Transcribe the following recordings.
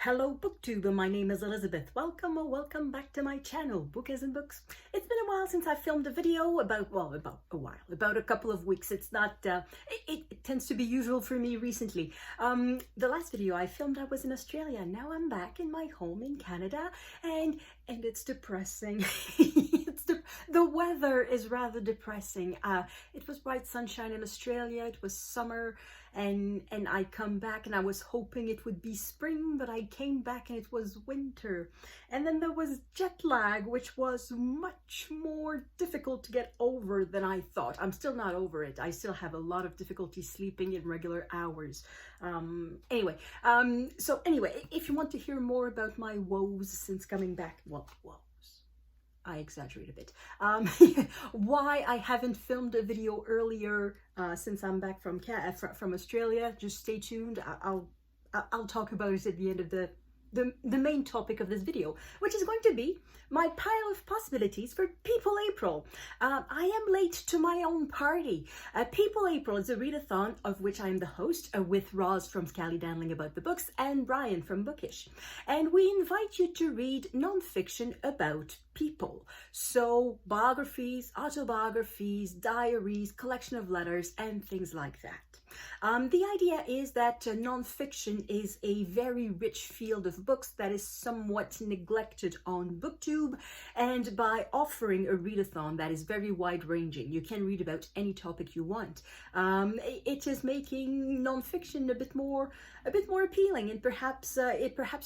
Hello BookTube, my name is Elizabeth. Welcome or welcome back to my channel, Book as in Books. It's been a while since I filmed a video about a couple of weeks. It's not, it tends to be usual for me recently. The last video I filmed, I was in Australia. Now I'm back in my home in Canada and it's depressing. The weather is rather depressing. It was bright sunshine in Australia, it was summer, and I come back and I was hoping it would be spring, but I came back and it was winter. And then there was jet lag, which was much more difficult to get over than I thought. I'm still not over it. I still have a lot of difficulty sleeping in regular hours. Anyway, if you want to hear more about my woes since coming back, I exaggerate a bit. Why I haven't filmed a video earlier since I'm back from Australia, just stay tuned. I'll talk about it at the end of the main topic of this video, which is going to be my pile of possibilities for People April. I am late to my own party. People April is a readathon of which I am the host with Roz from Scallydandling About the Books and Brian from Bookish. And we invite you to read non-fiction about people. So biographies, autobiographies, diaries, collection of letters, and things like that. The idea is that non-fiction is a very rich field of books that is somewhat neglected on BookTube, and by offering a readathon that is very wide-ranging, you can read about any topic you want. It is making non-fiction a bit more appealing, and perhaps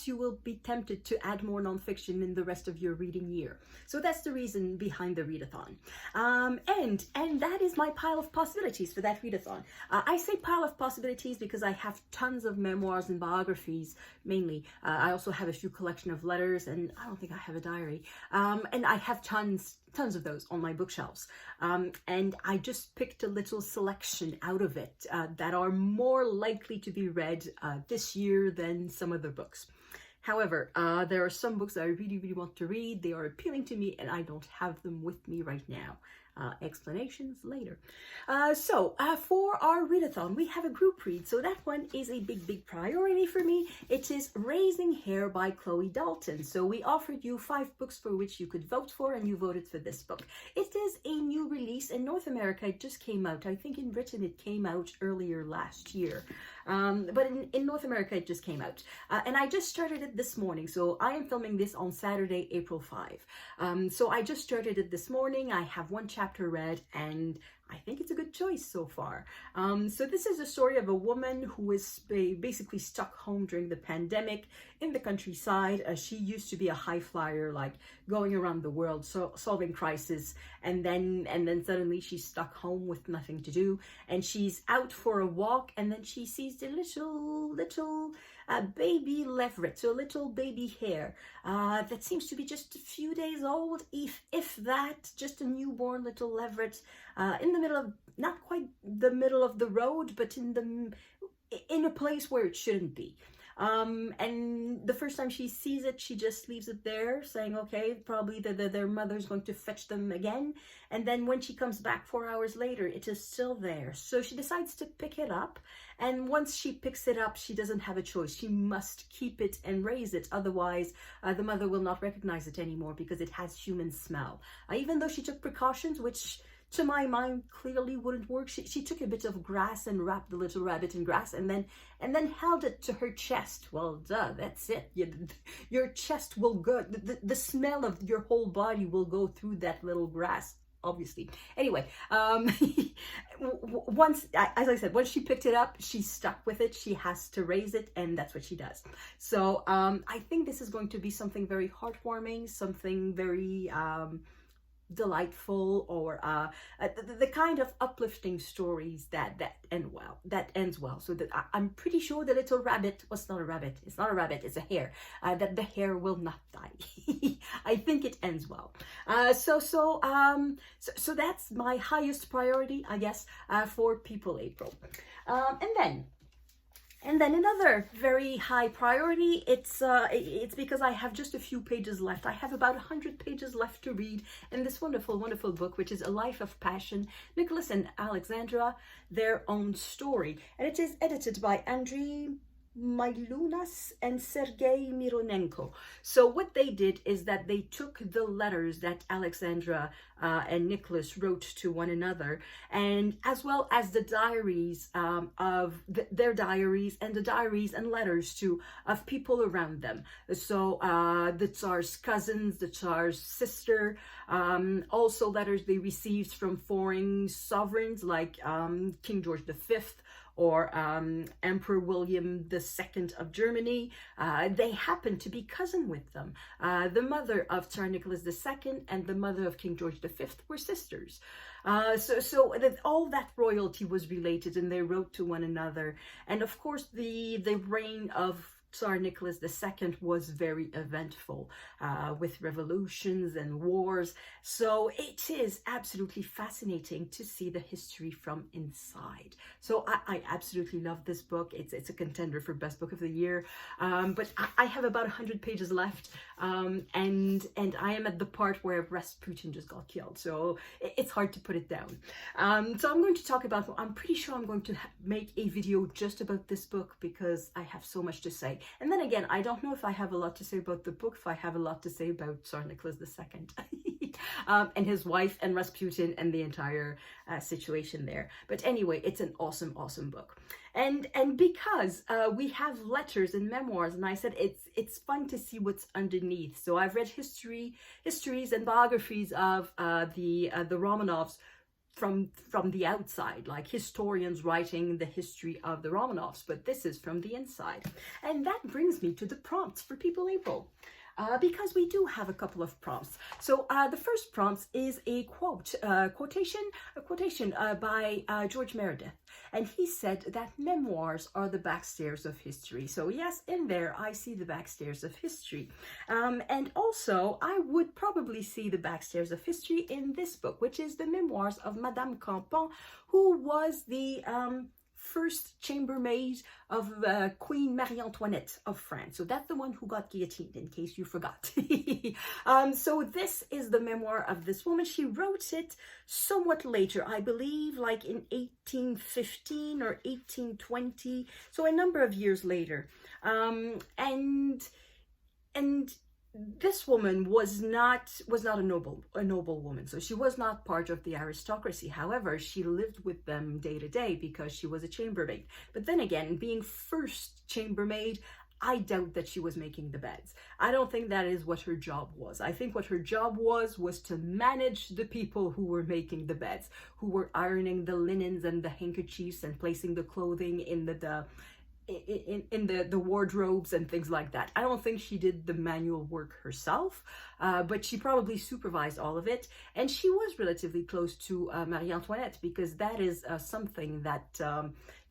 you will be tempted to add more non-fiction in the rest of your reading year. So that's the reason behind the readathon, and that is my pile of possibilities for that readathon. I say pile of possibilities because I have tons of memoirs and biographies, mainly. I also have a few collection of letters, and I don't think I have a diary. And I have tons of those on my bookshelves. And I just picked a little selection out of it that are more likely to be read this year than some other books. However, there are some books that I really want to read. They are appealing to me and I don't have them with me right now. Explanations later. For our readathon, we have a group read. So that one is a big priority for me. It is Raising Hare by Chloe Daulton. So we offered you 5 books for which you could vote for, and you voted for this book. It is a new release in North America. It just came out. I think in Britain it came out earlier last year. But in North America it just came out. And I just started it this morning. So I am filming this on Saturday, April 5. So I just started it this morning. I have one chapter read and I think it's a good choice so far. So this is a story of a woman who is basically stuck home during the pandemic in the countryside. She used to be a high flyer, like going around the world, solving crises, and then suddenly she's stuck home with nothing to do, and she's out for a walk, and then she sees the little baby leveret, so a little baby hare that seems to be just a few days old, if that, just a newborn little leveret in the middle of, not quite the middle of the road, but in a place where it shouldn't be. And the first time she sees it, she just leaves it there, saying, okay, probably their mother's going to fetch them again. And then when she comes back 4 hours later, it is still there. So she decides to pick it up. And once she picks it up, she doesn't have a choice. She must keep it and raise it. Otherwise, the mother will not recognize it anymore because it has human smell. Even though she took precautions, which to my mind clearly wouldn't work. She took a bit of grass and wrapped the little rabbit in grass and then held it to her chest. Well, duh, that's it. Your chest will go, the smell of your whole body will go through that little grass, obviously. Anyway, once, as I said, once she picked it up, she's stuck with it. She has to raise it, and that's what she does. So I think this is going to be something very heartwarming, something very delightful, or the kind of uplifting stories that ends well. So that I'm pretty sure the little rabbit was not a rabbit. It's not a rabbit. It's a hare. That the hare will not die. I think it ends well. So that's my highest priority, I guess, for People April. And then another very high priority, it's because I have just a few pages left. I have about 100 pages left to read in this wonderful book, which is A Life of Passion, Nicholas and Alexandra, Their Own Story. And it is edited by Henri, Mylunas and Sergei Mironenko. So what they did is that they took the letters that Alexandra and Nicholas wrote to one another, and as well as the diaries their diaries and the diaries and letters of people around them. So the Tsar's cousins, the Tsar's sister, also letters they received from foreign sovereigns like King George V, or Emperor William II of Germany. They happened to be cousin with them. The mother of Tsar Nicholas II and the mother of King George V were sisters. So that all that royalty was related, and they wrote to one another. And of course, the reign of Tsar Nicholas II was very eventful, with revolutions and wars. So it is absolutely fascinating to see the history from inside. So I absolutely love this book. It's a contender for best book of the year. But I have about 100 pages left, and I am at the part where Rasputin just got killed. So it's hard to put it down. So I'm going to talk about, I'm pretty sure I'm going to make a video just about this book because I have so much to say. And then again, I don't know if I have a lot to say about the book, if I have a lot to say about Tsar Nicholas II and his wife and Rasputin and the entire situation there. But anyway, it's an awesome, awesome book. And because we have letters and memoirs, and I said it's fun to see what's underneath. So I've read histories and biographies of the Romanovs from the outside, like historians writing the history of the Romanovs, but this is from the inside. And that brings me to the prompts for People April, because we do have a couple of prompts. So the first prompt is a quotation by George Meredith, and he said that memoirs are the backstairs of history. So yes, in there I see the backstairs of history, and also I would probably see the backstairs of history in this book, which is the memoirs of Mme Campan, who was the first chambermaid of Queen Marie-Antoinette of France. So that's the one who got guillotined, in case you forgot. So this is the memoir of this woman. She wrote it somewhat later, I believe, like in 1815 or 1820, so a number of years later. And this woman was not a noble woman, so she was not part of the aristocracy. However, she lived with them day to day because she was a chambermaid. But then again, being first chambermaid, I doubt that she was making the beds. I don't think that is what her job was. I think what her job was to manage the people who were making the beds, who were ironing the linens and the handkerchiefs and placing the clothing in the wardrobes and things like that. I don't think she did the manual work herself, but she probably supervised all of it. And she was relatively close to Marie-Antoinette, because that is something that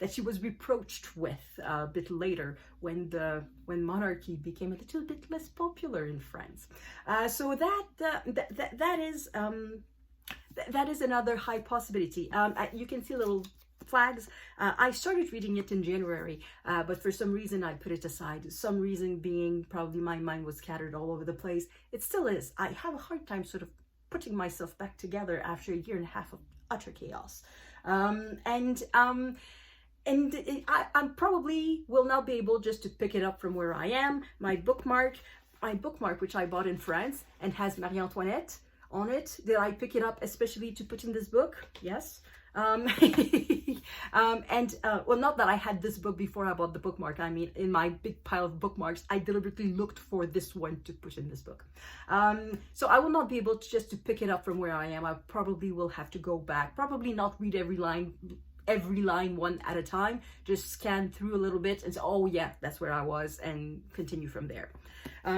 she was reproached with a bit later when monarchy became a little bit less popular in France. So that is another high possibility. You can see little flags. I started reading it in January, but for some reason I put it aside. Some reason being probably my mind was scattered all over the place. It still is. I have a hard time sort of putting myself back together after a year and a half of utter chaos. I probably will not be able just to pick it up from where I am. My bookmark, which I bought in France and has Marie-Antoinette on it. Did I pick it up especially to put in this book? Yes. Well, not that I had this book before I bought the bookmark. I mean, in my big pile of bookmarks, I deliberately looked for this one to put in this book. So I will not be able to just to pick it up from where I am. I probably will have to go back, probably not read every line one at a time, just scan through a little bit and say, oh yeah, that's where I was, and continue from there.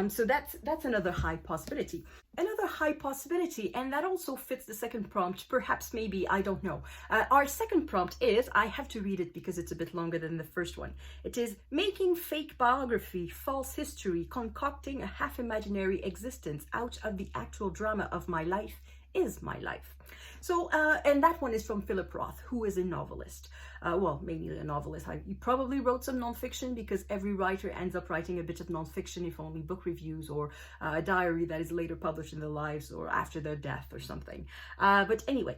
So that's another high possibility. Another high possibility, and that also fits the second prompt, perhaps, maybe, I don't know. Our second prompt is, I have to read it because it's a bit longer than the first one. It is making fake biography, false history, concocting a half imaginary existence out of the actual drama of my life is my life. So, and that one is from Philip Roth, who is a novelist. Well, mainly a novelist. He probably wrote some nonfiction, because every writer ends up writing a bit of nonfiction, if only book reviews or a diary that is later published in their lives or after their death or something. But anyway,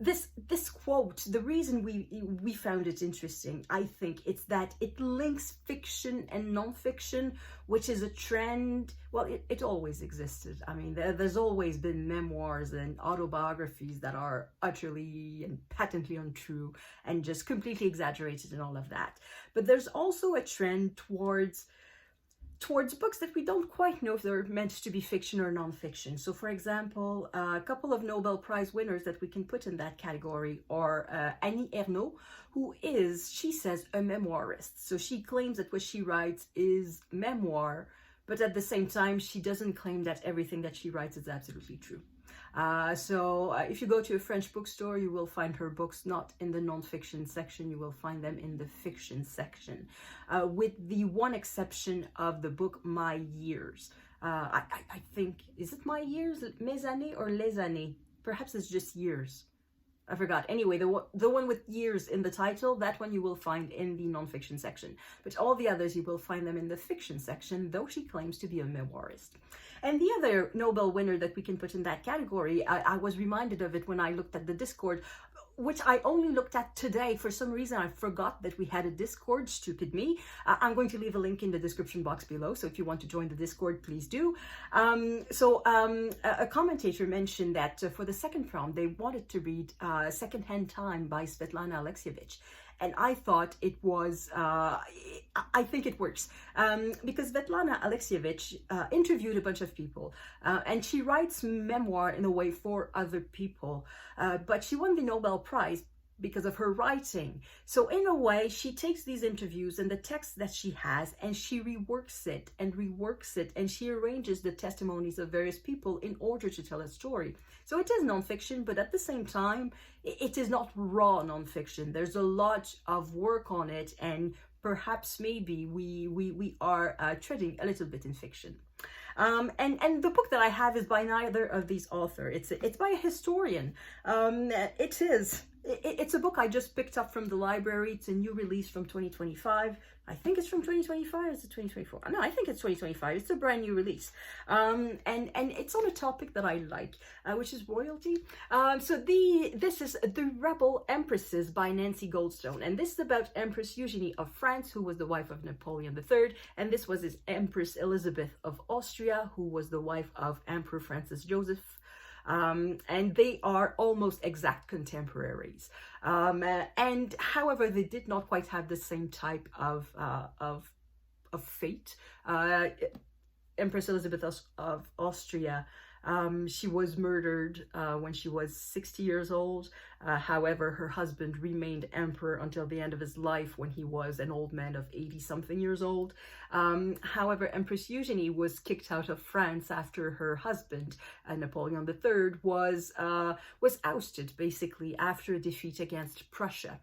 this quote, the reason we found it interesting, I think, it's that it links fiction and non-fiction, which is a trend. Well, it always existed. I mean, there's always been memoirs and autobiographies that are utterly and patently untrue and just completely exaggerated and all of that. But there's also a trend towards books that we don't quite know if they're meant to be fiction or non-fiction. So for example, a couple of Nobel Prize winners that we can put in that category are Annie Ernaux, who is, she says, a memoirist. So she claims that what she writes is memoir, but at the same time, she doesn't claim that everything that she writes is absolutely true. So if you go to a French bookstore, you will find her books not in the non-fiction section, you will find them in the fiction section, with the one exception of the book My Years. I think, is it My Years, Mes années or Les années? Perhaps it's just Years. I forgot. Anyway, the one with years in the title, that one you will find in the non-fiction section. But all the others, you will find them in the fiction section, though she claims to be a memoirist. And the other Nobel winner that we can put in that category, I was reminded of it when I looked at the Discord, which I only looked at today. For some reason, I forgot that we had a Discord, stupid me. I'm going to leave a link in the description box below, so if you want to join the Discord, please do. A commentator mentioned that for the second prompt, they wanted to read Secondhand Time by Svetlana Alexievich. And I thought it was, I think it works, because Svetlana Alexievich interviewed a bunch of people, and she writes memoir in a way for other people, but she won the Nobel Prize because of her writing. So in a way, she takes these interviews and the text that she has, and she reworks it, and she arranges the testimonies of various people in order to tell a story. So it is nonfiction, but at the same time, it is not raw nonfiction. There's a lot of work on it, and perhaps maybe we are treading a little bit in fiction. And the book that I have is by neither of these authors. It's by a historian. It's a book I just picked up from the library. It's a new release from 2025. I think it's from 2025, or is it 2024? No, I think it's 2025. It's a brand new release. And it's on a topic that I like, which is royalty. This is The Rebel Empresses by Nancy Goldstone. And this is about Empress Eugenie of France, who was the wife of Napoleon III. And this was his Empress Elizabeth of Austria, who was the wife of Emperor Francis Joseph. And they are almost exact contemporaries. And however, they did not quite have the same type of fate. Empress Elizabeth of Austria, she was murdered when she was 60 years old. However, her husband remained emperor until the end of his life, when he was an old man of 80-something years old. However, Empress Eugenie was kicked out of France after her husband, Napoleon III, was ousted, basically, after a defeat against Prussia.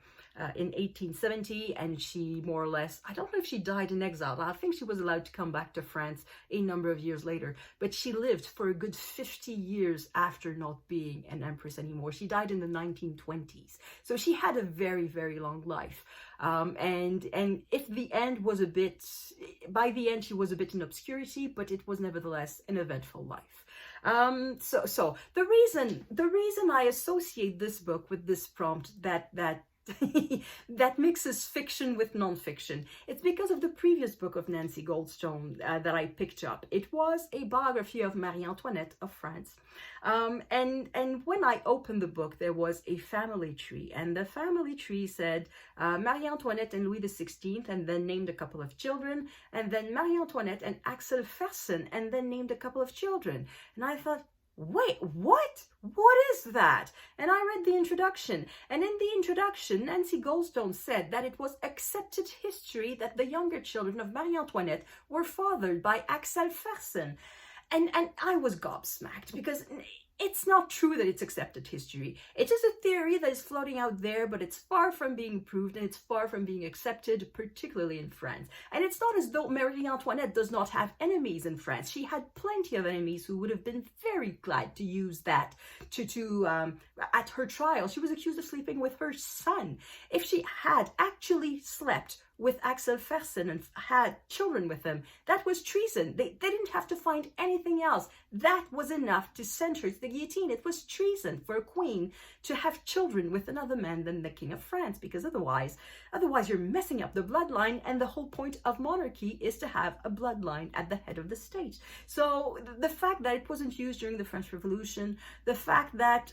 In 1870, and she more or less, I don't know if she died in exile. I think she was allowed to come back to France a number of years later, but she lived for a good 50 years after not being an empress anymore. She died in the 1920s. So she had a very, very long life. And if the end was by the end, she was a bit in obscurity, but it was nevertheless an eventful life. So the reason I associate this book with this prompt that mixes fiction with non-fiction, it's because of the previous book of Nancy Goldstone that I picked up. It was a biography of Marie-Antoinette of France. And when I opened the book, there was a family tree, and the family tree said Marie-Antoinette and Louis XVI, and then named a couple of children, and then Marie-Antoinette and Axel Fersen, and then named a couple of children. And I thought, wait, what? What is that? And I read the introduction. And in the introduction, Nancy Goldstone said that it was accepted history that the younger children of Marie-Antoinette were fathered by Axel Fersen. And I was gobsmacked, because it's not true that it's accepted history. It is a theory that is floating out there, but it's far from being proved, and it's far from being accepted, particularly in France. And it's not as though Marie-Antoinette does not have enemies in France. She had plenty of enemies who would have been very glad to use that at her trial. She was accused of sleeping with her son. If she had actually slept with Axel Fersen and had children with him. That was treason. They didn't have to find anything else. That was enough to send her to the guillotine. It was treason for a queen to have children with another man than the King of France, because otherwise you're messing up the bloodline, and the whole point of monarchy is to have a bloodline at the head of the state. So the fact that it wasn't used during the French Revolution, the fact that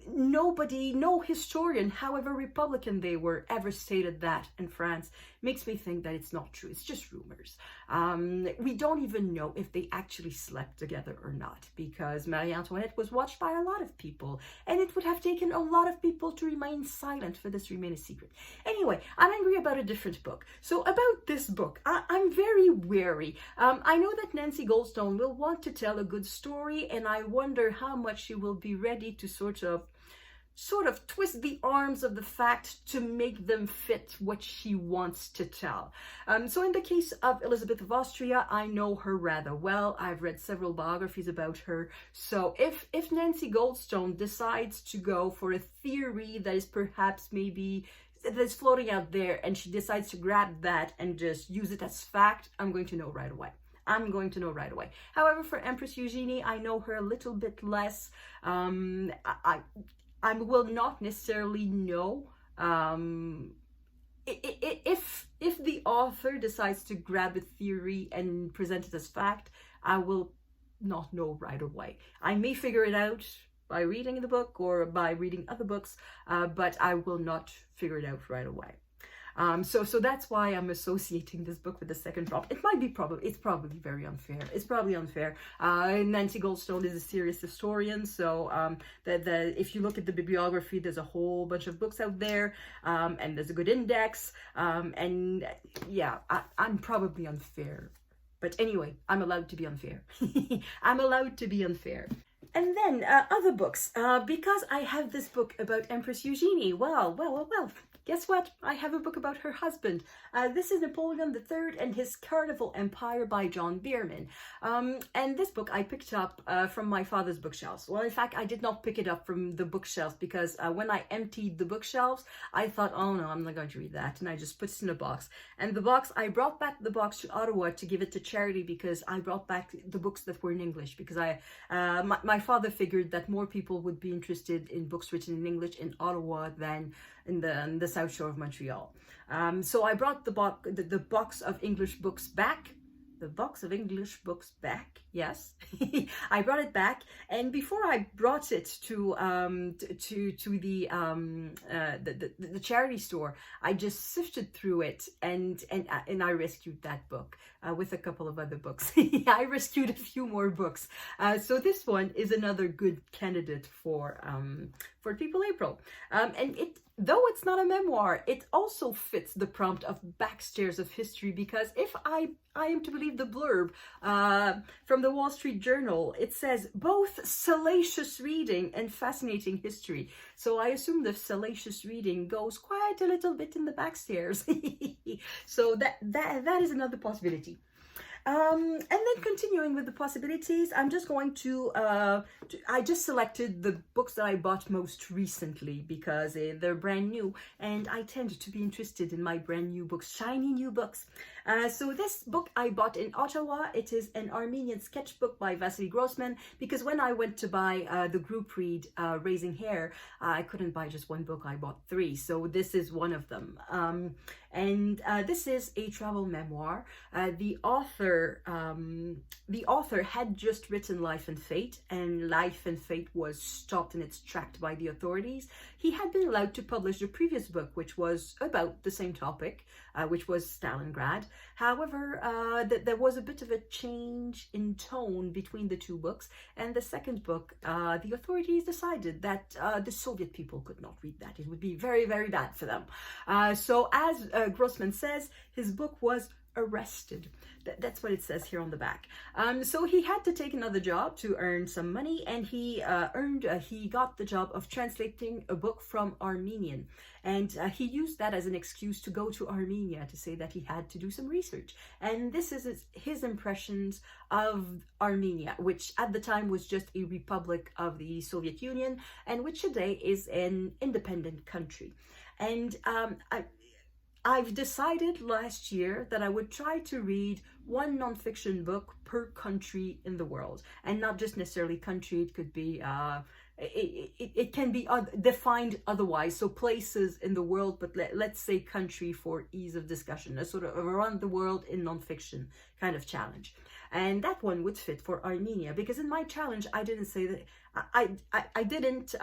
no historian, however Republican they were, ever stated that in France, makes me think that it's not true. It's just rumors. We don't even know if they actually slept together or not, because Marie-Antoinette was watched by a lot of people, and it would have taken a lot of people to remain silent for this to remain a secret. Anyway, I'm angry about a different book. So about this book, I'm very wary. I know that Nancy Goldstone will want to tell a good story, and I wonder how much she will be ready to sort of twist the arms of the fact to make them fit what she wants to tell. So in the case of Elizabeth of Austria, I know her rather well. I've read several biographies about her. So if Nancy Goldstone decides to go for a theory that is perhaps maybe that's floating out there, and she decides to grab that and just use it as fact, I'm going to know right away. I'm going to know right away. However, for Empress Eugenie, I know her a little bit less. I will not necessarily know if the author decides to grab a theory and present it as fact. I will not know right away. I may figure it out by reading the book or by reading other books, but I will not figure it out right away. So that's why I'm associating this book with the second drop. It's probably very unfair. It's probably unfair. Nancy Goldstone is a serious historian, so if you look at the bibliography, there's a whole bunch of books out there, and there's a good index, and yeah, I'm probably unfair. But anyway, I'm allowed to be unfair. I'm allowed to be unfair. And then other books, because I have this book about Empress Eugenie. Well, guess what? I have a book about her husband. This is Napoleon III and his Carnival Empire by John Bierman. And this book I picked up from my father's bookshelves. Well, in fact, I did not pick it up from the bookshelves, because when I emptied the bookshelves, I thought, oh no, I'm not going to read that. And I just put it in a box. And the box, I brought back the box to Ottawa to give it to charity, because I brought back the books that were in English, because my father figured that more people would be interested in books written in English in Ottawa than in the South Shore of Montreal. So I brought the box of English books back. The box of English books back, yes. I brought it back, and before I brought it to the charity store, I just sifted through it, and I rescued that book with a couple of other books. I rescued a few more books. So this one is another good candidate for People April, and though it's not a memoir, it also fits the prompt of Backstairs of History, because if I am to believe the blurb from the Wall Street Journal, it says both salacious reading and fascinating history. So I assume the salacious reading goes quite a little bit in the backstairs. So that is another possibility. And then continuing with the possibilities, I'm just going to I just selected the books that I bought most recently, because they're brand new, and I tend to be interested in my brand new books, shiny new books. So this book I bought in Ottawa. It is an Armenian sketchbook by Vasily Grossman, because when I went to buy the group read Raising Hare, I couldn't buy just one book, I bought 3. So this is one of them. And this is a travel memoir. The author had just written Life and Fate, and Life and Fate was stopped in its tracks by the authorities. He had been allowed to publish the previous book, which was about the same topic, which was Stalingrad. However, there was a bit of a change in tone between the two books, and the second book, the authorities decided that the Soviet people could not read that. It would be very, very bad for them. So as Grossman says, his book was arrested. That's what it says here on the back. So he had to take another job to earn some money, and he got the job of translating a book from Armenian, and he used that as an excuse to go to Armenia to say that he had to do some research. And this is his impressions of Armenia, which at the time was just a republic of the Soviet Union, and which today is an independent country. And I've decided last year that I would try to read one nonfiction book per country in the world, and not just necessarily country. It could be it can be defined otherwise, so places in the world, but let's say country for ease of discussion, a sort of around the world in nonfiction kind of challenge. And that one would fit for Armenia, because in my challenge I didn't say that I didn't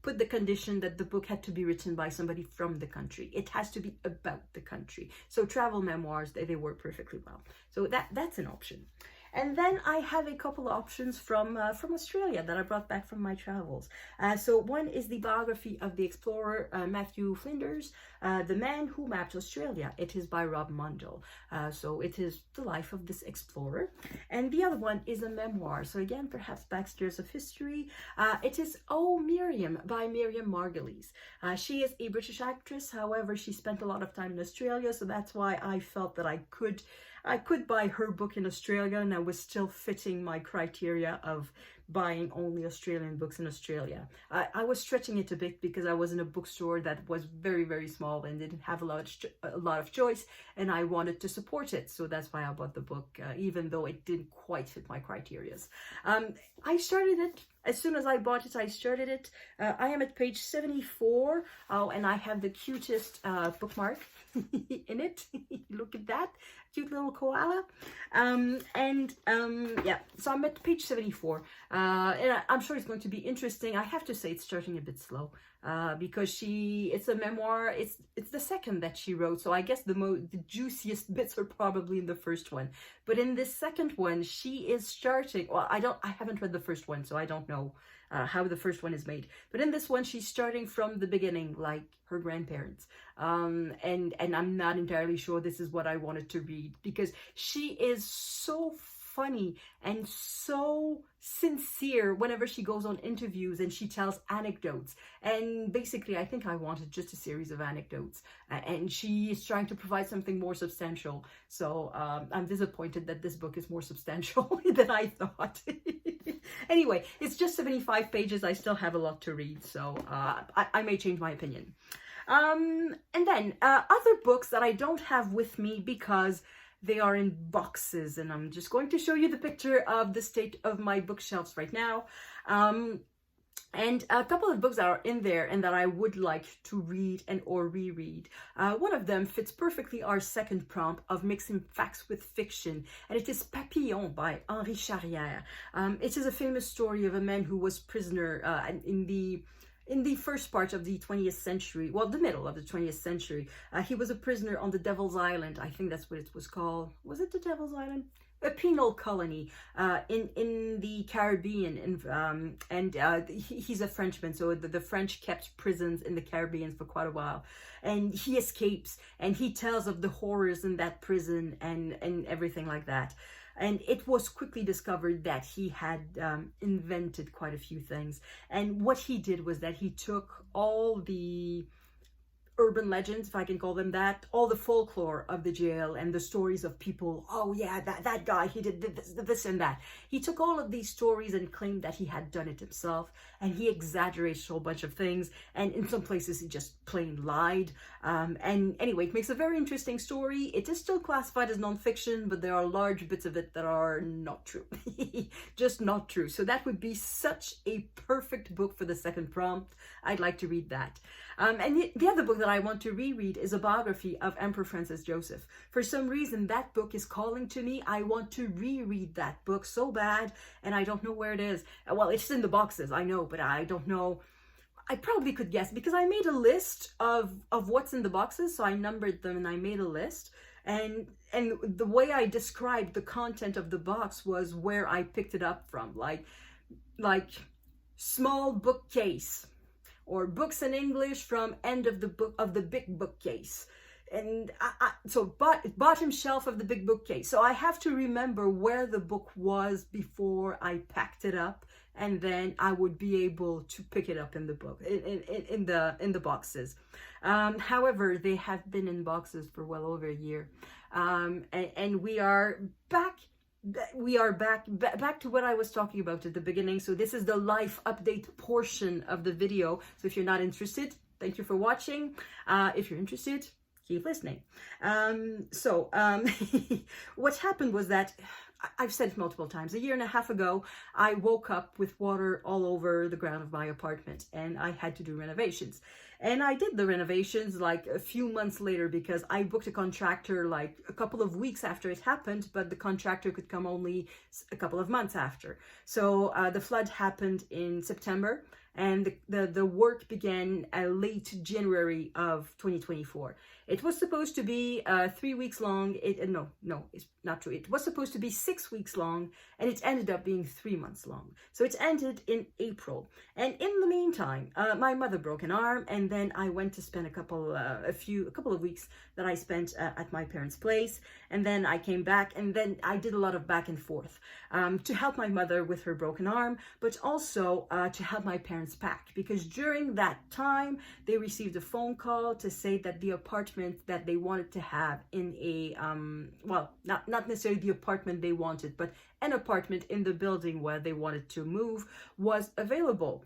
put the condition that the book had to be written by somebody from the country. It has to be about the country. So travel memoirs, they work perfectly well. So that's an option. And then I have a couple of options from Australia that I brought back from my travels. So one is the biography of the explorer Matthew Flinders, The Man Who Mapped Australia. It is by Rob Mundle. So it is the life of this explorer. And the other one is a memoir. So again, perhaps backstairs of history. It is Oh, Miriam by Miriam Margolyes. She is a British actress. However, she spent a lot of time in Australia. So that's why I felt that I could buy her book in Australia, and I was still fitting my criteria of buying only Australian books in Australia. I was stretching it a bit because I was in a bookstore that was very, very small and didn't have a lot of choice, and I wanted to support it. So that's why I bought the book, even though it didn't quite fit my criteria. I started it. As soon as I bought it, I started it. I am at page 74. Oh, and I have the cutest bookmark in it. Look at that. Cute little koala. Yeah, so I'm at page 74. And I'm sure it's going to be interesting. I have to say it's starting a bit slow. Because it's a memoir. It's the second that she wrote, so I guess the juiciest bits are probably in the first one. But in this second one, she is starting. Well, I haven't read the first one, so I don't know how the first one is made. But in this one, she's starting from the beginning, like her grandparents. And I'm not entirely sure this is what I wanted to read, because she is so funny and so sincere whenever she goes on interviews and she tells anecdotes. And basically, I think I wanted just a series of anecdotes, and she is trying to provide something more substantial. So I'm disappointed that this book is more substantial than I thought. Anyway, it's just 75 pages. I still have a lot to read, so I may change my opinion. And then other books that I don't have with me because they are in boxes, and I'm just going to show you the picture of the state of my bookshelves right now. And a couple of books that are in there and that I would like to read and or reread. One of them fits perfectly our second prompt of mixing facts with fiction, and it is Papillon by Henri Charrière. It is a famous story of a man who was prisoner in the first part of the 20th century, well, the middle of the 20th century. He was a prisoner on the Devil's Island. I think that's what it was called. Was it the Devil's Island? A penal colony in the Caribbean. He's a Frenchman, so the French kept prisons in the Caribbean for quite a while. And he escapes, and he tells of the horrors in that prison and everything like that. And it was quickly discovered that he had invented quite a few things. And what he did was that he took all the urban legends, if I can call them that, all the folklore of the jail and the stories of people. Oh yeah, that guy, he did this and that. He took all of these stories and claimed that he had done it himself, and he exaggerated a whole bunch of things, and in some places he just plain lied. And anyway, it makes a very interesting story. It is still classified as nonfiction, but there are large bits of it that are not true. Just not true. So that would be such a perfect book for the second prompt. I'd like to read that. And the other book that I want to reread is a biography of Emperor Francis Joseph. For some reason, that book is calling to me. I want to reread that book so bad, and I don't know where it is. Well, it's in the boxes, I know, but I don't know. I probably could guess because I made a list of what's in the boxes, so I numbered them and I made a list. And the way I described the content of the box was where I picked it up from, like small bookcase, or books in English from end of the big bookcase, and so bottom shelf of the big bookcase. So I have to remember where the book was before I packed it up, and then I would be able to pick it up in the book in the boxes. However, they have been in boxes for well over a year, and we are back. We are back to what I was talking about at the beginning. So this is the life update portion of the video. So if you're not interested, thank you for watching. If you're interested, keep listening. What happened was that, I've said it multiple times, a year and a half ago, I woke up with water all over the ground of my apartment and I had to do renovations. And I did the renovations like a few months later because I booked a contractor like a couple of weeks after it happened, but the contractor could come only a couple of months after. So the flood happened in September and the work began late January of 2024. It was supposed to be 3 weeks long. No, it's not true. It was supposed to be 6 weeks long, and it ended up being 3 months long. So it ended in April. And in the meantime, my mother broke an arm, and then I went to spend a couple of weeks that I spent at my parents' place, and then I came back, and then I did a lot of back and forth to help my mother with her broken arm, but also to help my parents pack, because during that time they received a phone call to say that the apartment that they wanted to have in a not necessarily the apartment they wanted, but an apartment in the building where they wanted to move was available.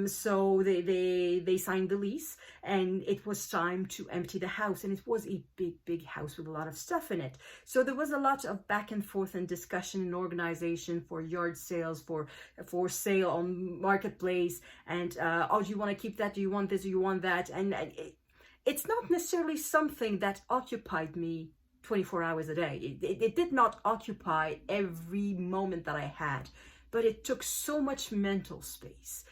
So they signed the lease, and it was time to empty the house, and it was a big house with a lot of stuff in it. So there was a lot of back and forth and discussion and organization for yard sales, for sale on marketplace, and oh, do you want to keep that? Do you want this? Do you want that? And it's not necessarily something that occupied me 24 hours a day. It did not occupy every moment that I had, but it took so much mental space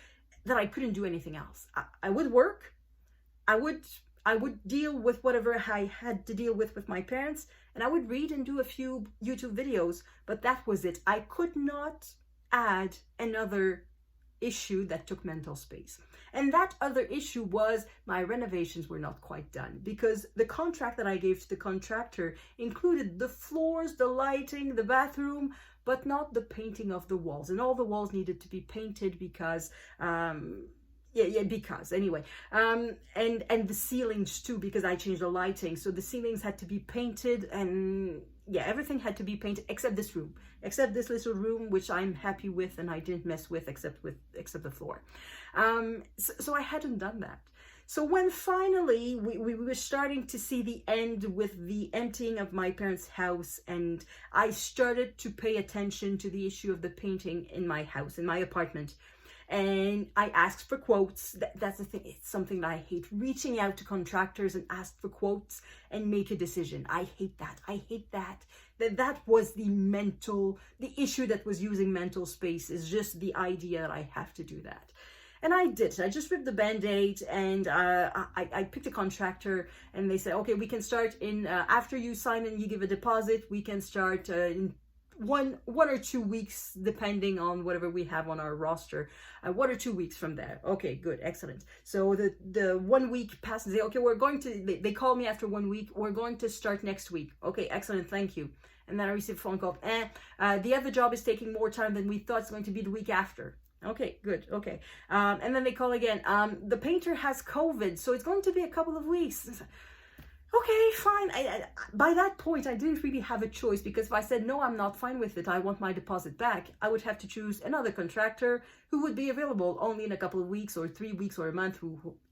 that I couldn't do anything else. I would work, I would deal with whatever I had to deal with my parents, and I would read and do a few YouTube videos, but that was it. I could not add another issue that took mental space. And that other issue was my renovations were not quite done, because the contract that I gave to the contractor included the floors, the lighting, the bathroom, but not the painting of the walls. And all the walls needed to be painted because and the ceilings too, because I changed the lighting, so the ceilings had to be painted, and yeah, everything had to be painted except this room, except this little room, which I'm happy with and I didn't mess with except the floor. So I hadn't done that. So when finally we were starting to see the end with the emptying of my parents' house, and I started to pay attention to the issue of the painting in my house, in my apartment, and I asked for quotes. That's the thing. It's something that I hate, reaching out to contractors and ask for quotes and make a decision. I hate that. That was the issue that was using mental space, is just the idea that I have to do that. And I did. I just ripped the Band-Aid, and I picked a contractor, and they said, okay, we can start in, after you sign and you give a deposit, we can start in one or 2 weeks, depending on whatever we have on our roster, 1 or 2 weeks from there. Okay, good, excellent. So the 1 week passes. Okay, they call me after 1 week. We're going to start next week. Okay, excellent, thank you. And then I received a phone call. The other job is taking more time than we thought. It's going to be the week after. Okay, good, okay. And then they call again. The painter has COVID, so it's going to be a couple of weeks. Okay, fine. By that point, I didn't really have a choice, because if I said, no, I'm not fine with it, I want my deposit back, I would have to choose another contractor who would be available only in a couple of weeks or 3 weeks or a month.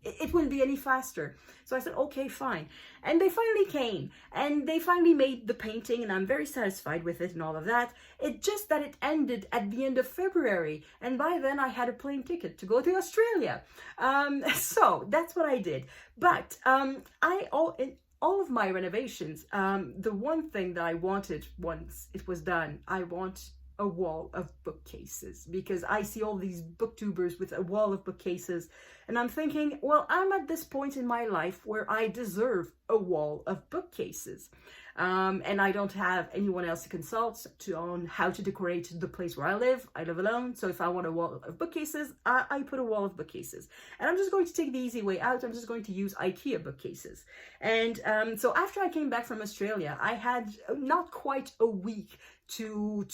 It wouldn't be any faster. So I said, okay, fine. And they finally came, and they finally made the painting, and I'm very satisfied with it and all of that. It's just that it ended at the end of February, and by then I had a plane ticket to go to Australia. So that's what I did. But all of my renovations, the one thing that I wanted once it was done, I want a wall of bookcases, because I see all these booktubers with a wall of bookcases, and I'm thinking, well, I'm at this point in my life where I deserve a wall of bookcases. And I don't have anyone else to consult on how to decorate the place where I live. I live alone, so if I want a wall of bookcases, I put a wall of bookcases. And I'm just going to take the easy way out. I'm just going to use IKEA bookcases. And so after I came back from Australia, I had not quite a week to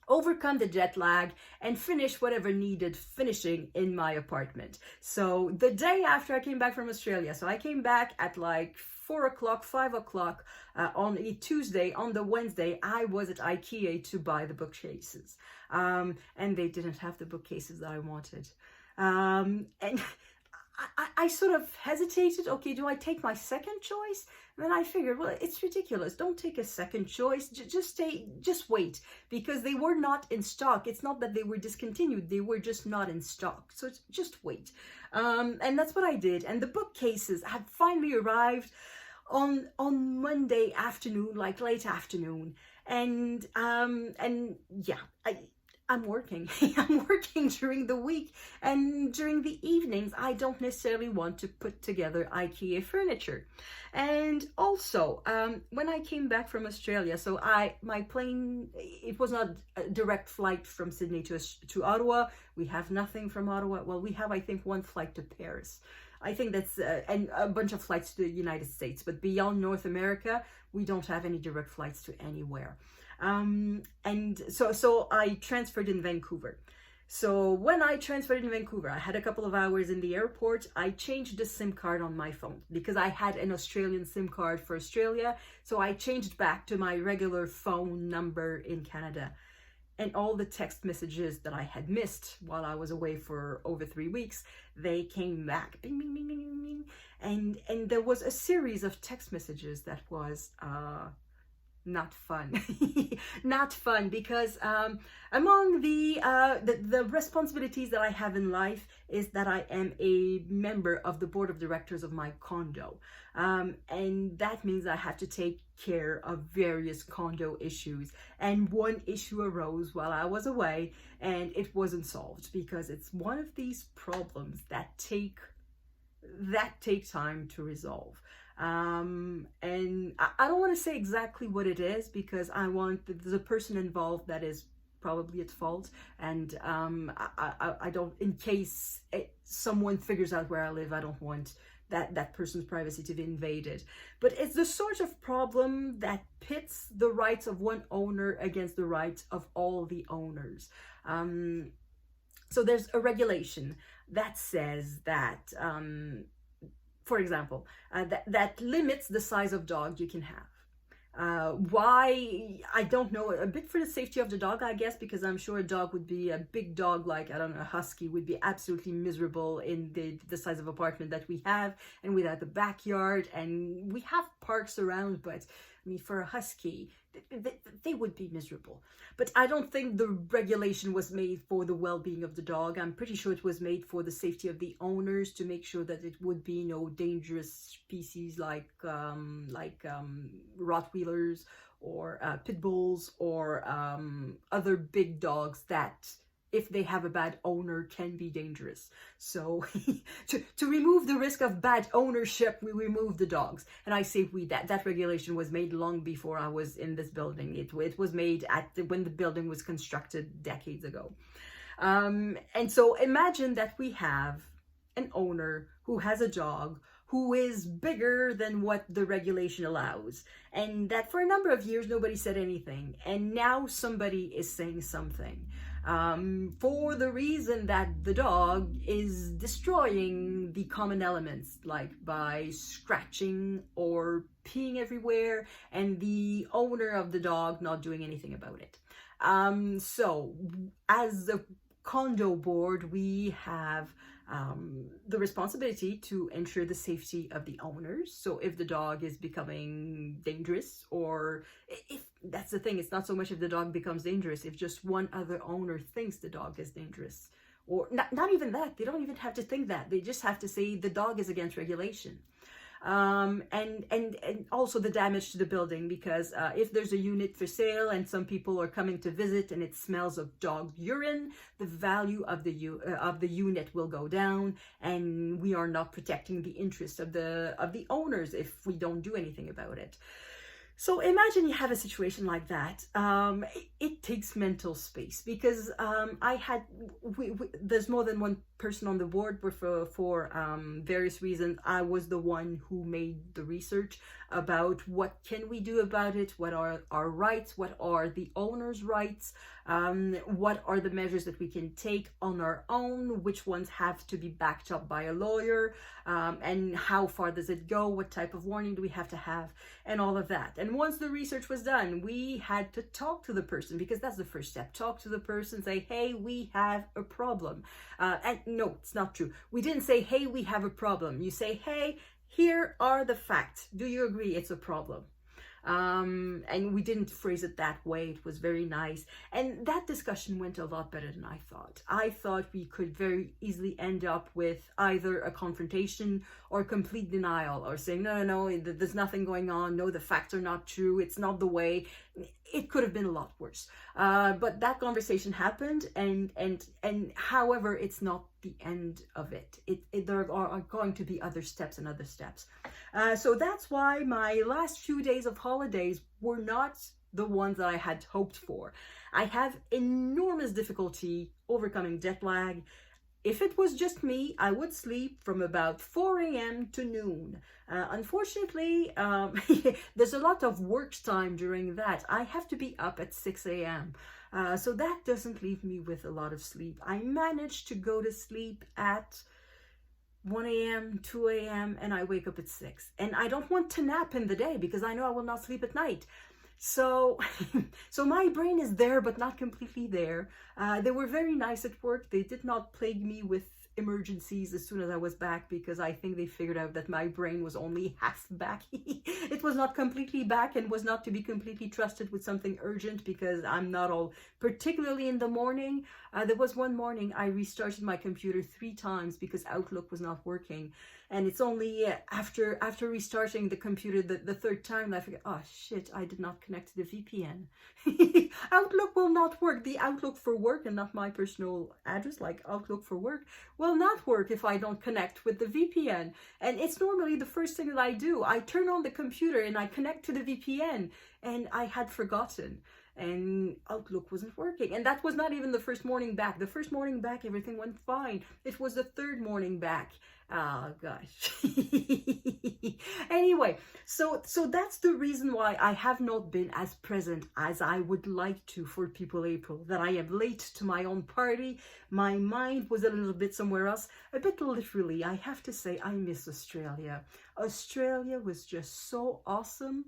overcome the jet lag and finish whatever needed finishing in my apartment. So the day after I came back from Australia, so I came back at like 4 o'clock, 5 o'clock on a Tuesday. On the Wednesday, I was at IKEA to buy the bookcases. And they didn't have the bookcases that I wanted. And I sort of hesitated. Okay, do I take my second choice? And then I figured, well, it's ridiculous. Don't take a second choice. Just wait, because they were not in stock. It's not that they were discontinued. They were just not in stock. So just wait. And that's what I did. And the bookcases had finally arrived on Monday afternoon, like late afternoon. And yeah, I'm working. I'm working during the week, and during the evenings I don't necessarily want to put together IKEA furniture. And also, when I came back from Australia, so my plane, it was not a direct flight from Sydney to Ottawa. We have nothing from Ottawa. Well, we have, I think, one flight to Paris. I think that's and a bunch of flights to the United States, but beyond North America, we don't have any direct flights to anywhere. And so I transferred in Vancouver. So when I transferred in Vancouver, I had a couple of hours in the airport. I changed the SIM card on my phone because I had an Australian SIM card for Australia. So I changed back to my regular phone number in Canada. And all the text messages that I had missed while I was away for over 3 weeks, they came back. Bing, bing, bing, bing, bing. And there was a series of text messages that was not fun. Not fun, because among the responsibilities that I have in life is that I am a member of the board of directors of my condo, and that means I have to take care of various condo issues. And one issue arose while I was away, and it wasn't solved because it's one of these problems that take time to resolve. And I don't want to say exactly what it is, because I want the person involved that is probably at fault, and I don't, in case someone figures out where I live, I don't want that person's privacy to be invaded. But it's the sort of problem that pits the rights of one owner against the rights of all the owners. So there's a regulation that says that for example, that limits the size of dog you can have. Why? I don't know. A bit for the safety of the dog, I guess, because I'm sure a dog would be, a big dog like, I don't know, a husky would be absolutely miserable in the size of apartment that we have, and without the backyard. And we have parks around, but I mean, for a husky, they would be miserable. But I don't think the regulation was made for the well-being of the dog. I'm pretty sure it was made for the safety of the owners, to make sure that it would be no dangerous species like Rottweilers or pit bulls or other big dogs that, if they have a bad owner, can be dangerous. So to remove the risk of bad ownership, we remove the dogs. And I say we, that regulation was made long before I was in this building. It was made when the building was constructed decades ago. And so imagine that we have an owner who has a dog who is bigger than what the regulation allows, and that for a number of years nobody said anything, and now somebody is saying something, for the reason that the dog is destroying the common elements, like by scratching or peeing everywhere, and the owner of the dog not doing anything about it. So as the condo board, we have the responsibility to ensure the safety of the owners. So if the dog is becoming dangerous, or if that's the thing, it's not so much if the dog becomes dangerous, if just one other owner thinks the dog is dangerous, or not even that, they don't even have to think that, they just have to say the dog is against regulation. And also the damage to the building, because if there's a unit for sale and some people are coming to visit and it smells of dog urine, the value of the unit will go down, and we are not protecting the interests of the owners if we don't do anything about it. So imagine you have a situation like that. It takes mental space, because there's more than one person on the board, but for various reasons, I was the one who made the research about what can we do about it, what are our rights, what are the owner's rights, What are the measures that we can take on our own? Which ones have to be backed up by a lawyer? And how far does it go? What type of warning do we have to have? And all of that. And once the research was done, we had to talk to the person, because that's the first step. Talk to the person, say, hey, we have a problem. And no, it's not true. We didn't say, hey, we have a problem. You say, hey, here are the facts. Do you agree it's a problem? And we didn't phrase it that way. It was very nice. And that discussion went a lot better than I thought. I thought we could very easily end up with either a confrontation or complete denial, or saying, no, there's nothing going on. No, the facts are not true. It's not the way. It could have been a lot worse. But that conversation happened, and however, it's not the end of it. There are going to be other steps and other steps. So that's why my last few days of holidays were not the ones that I had hoped for. I have enormous difficulty overcoming jet lag. If it was just me, I would sleep from about 4 a.m. to noon. Unfortunately, there's a lot of work time during that. I have to be up at 6 a.m. So that doesn't leave me with a lot of sleep. I managed to go to sleep at 1 a.m., 2 a.m., and I wake up at 6. And I don't want to nap in the day because I know I will not sleep at night. So, so my brain is there, but not completely there. They were very nice at work. They did not plague me with emergencies as soon as I was back, because I think they figured out that my brain was only half back. It was not completely back and was not to be completely trusted with something urgent, because I'm not all, particularly in the morning. There was one morning I restarted my computer 3 times because Outlook was not working. And it's only after restarting the computer the 3rd time that I forget, oh shit, I did not connect to the VPN. Outlook will not work. The Outlook for work, and not my personal address, like Outlook for work, will not work if I don't connect with the VPN. And it's normally the first thing that I do. I turn on the computer and I connect to the VPN, and I had forgotten. And Outlook wasn't working. And that was not even the first morning back. The first morning back, everything went fine. It was the 3rd morning back. Oh, gosh. Anyway, so that's the reason why I have not been as present as I would like to for People April, that I am late to my own party. My mind was a little bit somewhere else. A bit literally, I have to say, I miss Australia. Australia was just so awesome.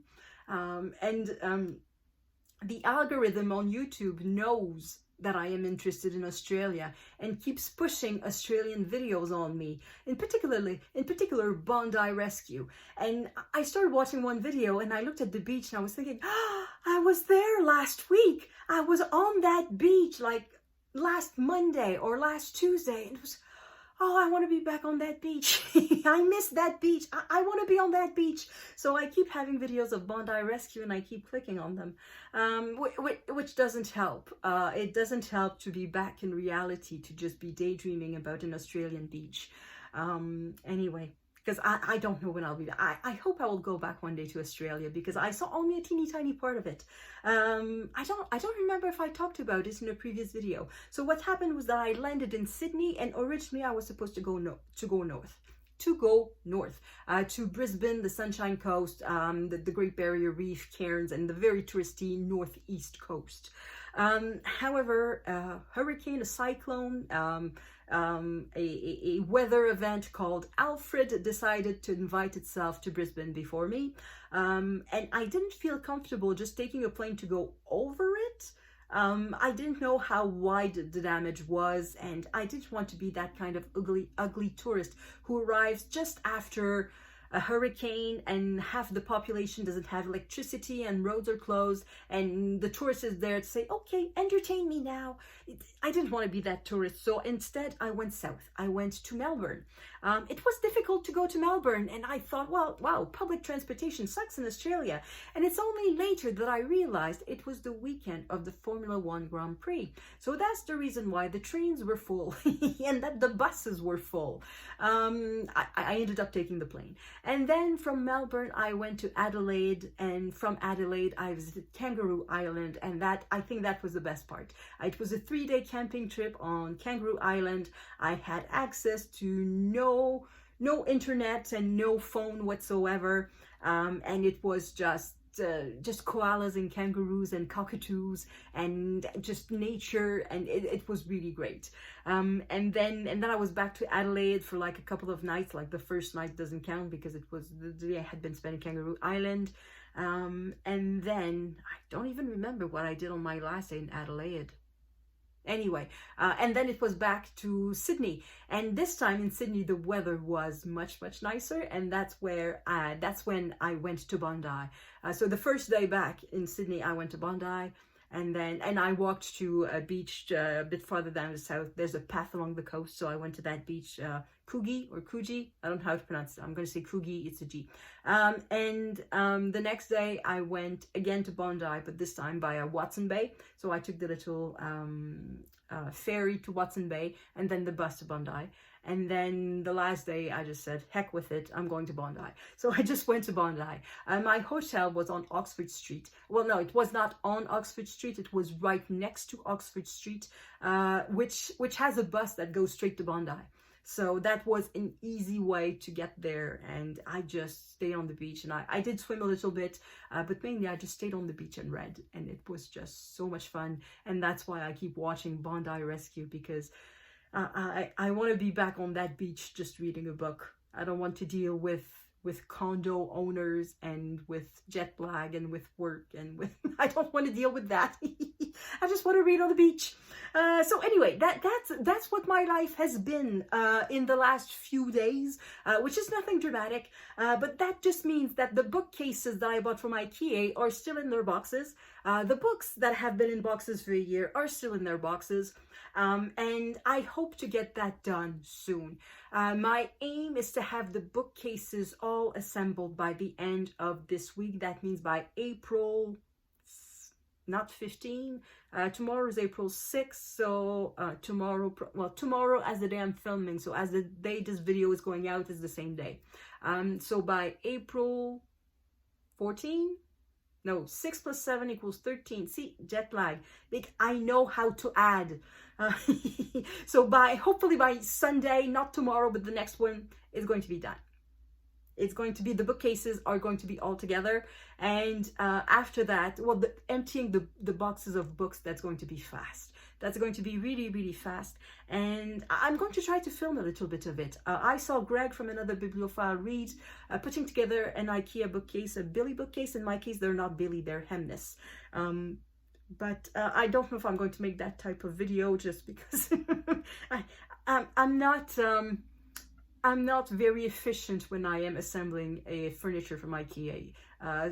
The algorithm on YouTube knows that I am interested in Australia and keeps pushing Australian videos on me, in particular Bondi Rescue. And I started watching one video and I looked at the beach and I was thinking, oh, I was there last week. I was on that beach like last Monday or last Tuesday, and it was, oh, I want to be back on that beach. I miss that beach. I want to be on that beach. So I keep having videos of Bondi Rescue and I keep clicking on them, which doesn't help. It doesn't help to be back in reality, to just be daydreaming about an Australian beach. Anyway, because I don't know when I'll be back. I hope I will go back one day to Australia, because I saw only a teeny tiny part of it. I don't remember if I talked about it in a previous video. So what happened was that I landed in Sydney, and originally I was supposed to go north to Brisbane, the Sunshine Coast, the Great Barrier Reef, Cairns, and the very touristy northeast coast. However, hurricane, a cyclone, a weather event called Alfred decided to invite itself to Brisbane before me, and I didn't feel comfortable just taking a plane to go over it. I didn't know how wide the damage was, and I didn't want to be that kind of ugly tourist who arrives just after a hurricane and half the population doesn't have electricity and roads are closed, and the tourist is there to say, okay, entertain me now. I didn't want to be that tourist, so instead I went south. I went to Melbourne. It was difficult to go to Melbourne, and I thought, well, wow, public transportation sucks in Australia. And it's only later that I realized it was the weekend of the Formula 1 Grand Prix. So that's the reason why the trains were full and that the buses were full. I ended up taking the plane. And then from Melbourne, I went to Adelaide, and from Adelaide, I visited Kangaroo Island, and I think that was the best part. It was a 3-day camping trip on Kangaroo Island. I had access to no internet and no phone whatsoever, and it was just just koalas and kangaroos and cockatoos and just nature, and it was really great. And then I was back to Adelaide for like a couple of nights. Like the first night doesn't count because it was the day I had been spent in Kangaroo Island. And then I don't even remember what I did on my last day in Adelaide. Anyway, and then it was back to Sydney, and this time in Sydney the weather was much nicer, and that's when I went to Bondi. So the first day back in Sydney I went to Bondi, and I walked to a beach a bit farther down the south. There's a path along the coast, so I went to that beach, Coogee or Coogee, I don't know how to pronounce it. I'm going to say Coogee, it's a G. The next day I went again to Bondi, but this time via Watson Bay. So I took the little ferry to Watson Bay and then the bus to Bondi. And then the last day I just said, heck with it, I'm going to Bondi. So I just went to Bondi. My hotel was on Oxford Street. Well, no, it was not on Oxford Street. It was right next to Oxford Street, which has a bus that goes straight to Bondi. So that was an easy way to get there, and I just stayed on the beach, and I did swim a little bit, but mainly I just stayed on the beach and read, and it was just so much fun. And that's why I keep watching Bondi Rescue, because I want to be back on that beach just reading a book. I don't want to deal with condo owners and with jet lag and with work and with I don't want to deal with that. I just want to read on the beach. So anyway, that's what my life has been in the last few days, which is nothing dramatic, but that just means that the bookcases that I bought from IKEA are still in their boxes. The books that have been in boxes for a year are still in their boxes, and I hope to get that done soon. My aim is to have the bookcases all assembled by the end of this week. That means by April, not 15, tomorrow is April 6th, so tomorrow as the day I'm filming, so as the day this video is going out is the same day. So by April 14, no, 6 plus 7 equals 13. See, jet lag. I know how to add. So hopefully by Sunday, not tomorrow, but the next one is going to be done. It's going to be, the bookcases are going to be all together. And after that, well, emptying the boxes of books, that's going to be fast. That's going to be really fast. And I'm going to try to film a little bit of it. I saw Greg from Another Bibliophile read, putting together an IKEA bookcase, a Billy bookcase. In my case, they're not Billy, they're Hemnes. But I don't know if I'm going to make that type of video, just because I'm not very efficient when I am assembling a furniture from IKEA.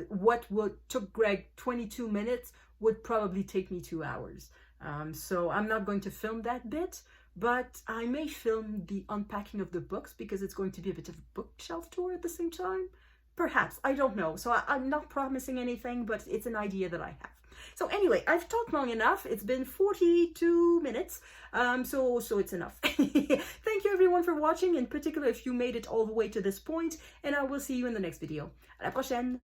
What took Greg 22 minutes would probably take me 2 hours. So I'm not going to film that bit, but I may film the unpacking of the books, because it's going to be a bit of a bookshelf tour at the same time. Perhaps, I don't know. So I'm not promising anything, but it's an idea that I have. So anyway, I've talked long enough. It's been 42 minutes, so it's enough. Thank you everyone for watching, in particular if you made it all the way to this point, and I will see you in the next video. À la prochaine!